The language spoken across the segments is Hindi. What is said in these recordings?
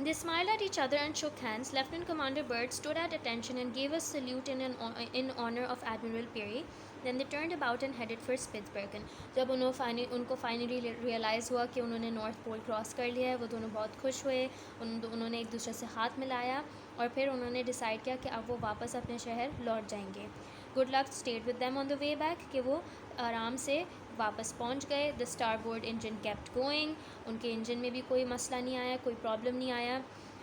They smiled at each other and shook hands. Lieutenant Commander Byrd stood at attention and gave a salute in honor of Admiral Peary. Then they turned about and headed for Spitsbergen. जब उनको फाइनली रियलाइज़ हुआ कि उन्होंने नॉर्थ पोल क्रॉस कर लिया है, वो दोनों बहुत खुश हुए. उन्होंने एक दूसरे से हाथ मिलाया और फिर उन्होंने डिसाइड किया कि अब वो वापस अपने शहर लौट जाएंगे. Good luck stayed with them on the way back, कि वो आराम से वापस पहुंच गए. The starboard engine kept going. उनके इंजन में भी कोई मसला नहीं आया, कोई प्रॉब्लम नहीं आया.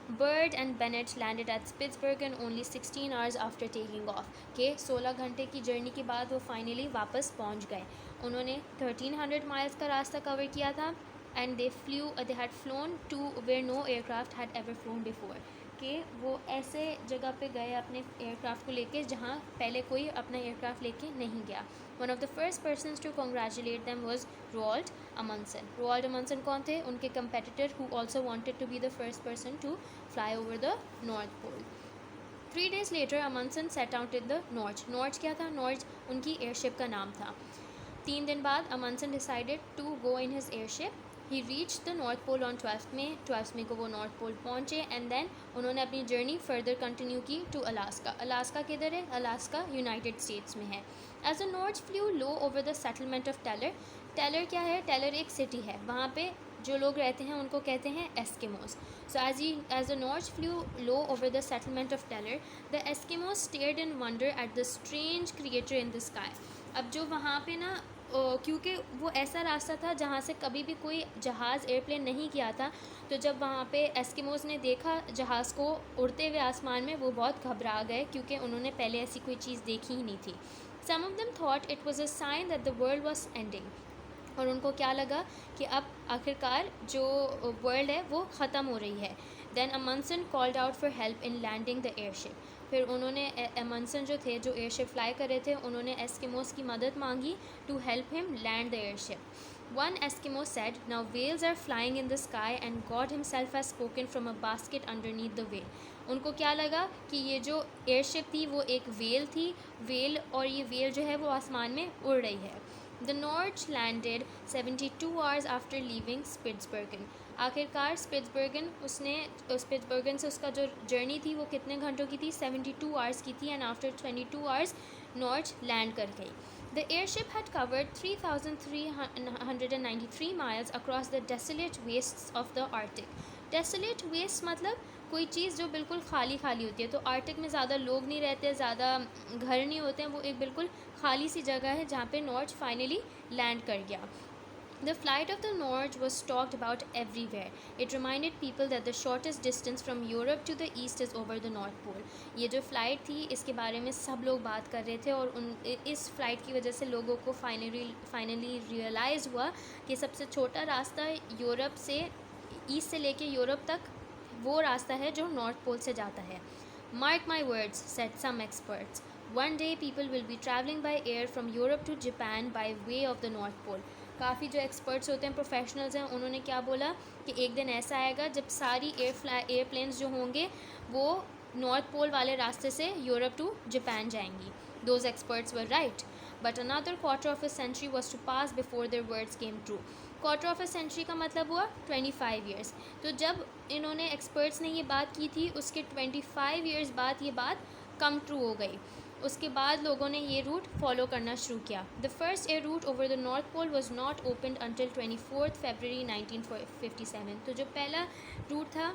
Byrd and Bennett landed at Spitsbergen only 16 hours after taking off, के 16 घंटे की जर्नी के बाद वो फाइनली वापस पहुंच गए. उन्होंने 1300 माइल्स का रास्ता कवर किया था. And they had flown to where no aircraft had ever flown before, कि वो ऐसे जगह पे गए अपने एयरक्राफ्ट को लेके जहाँ पहले कोई अपना एयरक्राफ्ट लेके नहीं गया. One of the first persons to congratulate them was Roald Amundsen. Roald Amundsen कौन थे? उनके competitor who also wanted to be the first person to fly over the North Pole. 3 days later Amundsen set out in the Norge. Norge क्या था? Norge उनकी एयरशिप का नाम था. 3 दिन बाद Amundsen decided to go in his airship. He reach the North Pole on 12 May. 12 मई को वो नॉर्थ पोल पहुँचे. एंड देन उन्होंने अपनी जर्नी फर्दर कंटिन्यू की टू अलास्का. अलास्का किधर है? अलास्का यूनाइटेड स्टेट्स में है. As the Norge flew low over the settlement of Teller. Teller क्या है? टेलर एक सिटी है. वहाँ पे जो लोग रहते हैं उनको कहते हैं Eskimos. So as the Norge flew low over the settlement of Teller, the Eskimos stared in wonder at the strange creature in the sky. अब जो वहाँ पे ना क्योंकि वो ऐसा रास्ता था जहाँ से कभी भी कोई जहाज़ एयरप्लेन नहीं किया था, तो जब वहाँ पे एस्किमोस ने देखा जहाज़ को उड़ते हुए आसमान में, वो बहुत घबरा गए क्योंकि उन्होंने पहले ऐसी कोई चीज़ देखी ही नहीं थी. Some of them thought it was a sign that the world was ending. और उनको क्या लगा कि अब आखिरकार जो वर्ल्ड है वो ख़त्म हो रही है. Then Amundsen called out for help in landing the airship. फिर उन्होंने अमंडसन जो थे, जो एयरशिप फ्लाई कर रहे थे, उन्होंने एस्किमोस की मदद मांगी to help him land the airship. One Eskimo said, "Now whales are flying in the sky and God himself has spoken from a basket underneath the whale." उनको क्या लगा कि ये जो एयरशिप थी वो एक वेल थी, वेल, और ये वेल जो है वो आसमान में उड़ रही है. The Norge landed 72 hours after leaving Spitsbergen. आखिरकार स्पिट्सबर्गन से उसका जो जर्नी थी वो कितने घंटों की थी? 72 आवर्स की थी. And after 22 hours Nortje land कर गई. The airship had covered 3,393 miles across the desolate wastes of the Arctic. Desolate wastes मतलब कोई चीज़ जो बिल्कुल खाली खाली होती है. तो आर्टिक में ज़्यादा लोग नहीं रहते, ज़्यादा घर नहीं होते हैं, वो एक बिल्कुल खाली सी जगह है जहाँ पे नॉर्ज फाइनली लैंड कर गया. The flight of the Norge was talked about everywhere. It reminded people that the shortest distance from Europe to the east is over the North Pole. ये जो फ़्लाइट थी इसके बारे में सब लोग बात कर रहे थे, और इस फ़्लाइट की वजह से लोगों को फाइनली रियलाइज़ हुआ कि सबसे छोटा रास्ता यूरोप से, ईस्ट से लेके यूरोप तक, वो रास्ता है जो नॉर्थ पोल से जाता है. Mark my words, said some experts. One day people will be traveling by air from Europe to Japan by way of the North Pole. काफ़ी जो एक्सपर्ट्स होते हैं, प्रोफेशनल्स हैं, उन्होंने क्या बोला कि एक दिन ऐसा आएगा जब सारी एयरप्लेन्स जो होंगे वो नॉर्थ पोल वाले रास्ते से यूरोप टू जापान जाएंगी. Those experts were right, but another quarter of a century was to pass before their words came true. Quarter of a century का मतलब हुआ 25 ईयर्स. तो जब इन्होंने एक्सपर्ट्स ने ये बात की थी, उसके 25 ईयर्स बाद ये बात कम ट्रू हो गई. उसके बाद लोगों ने ये रूट फॉलो करना शुरू किया. The first air route over the North Pole was not opened until 24 February 1957. तो जो पहला रूट था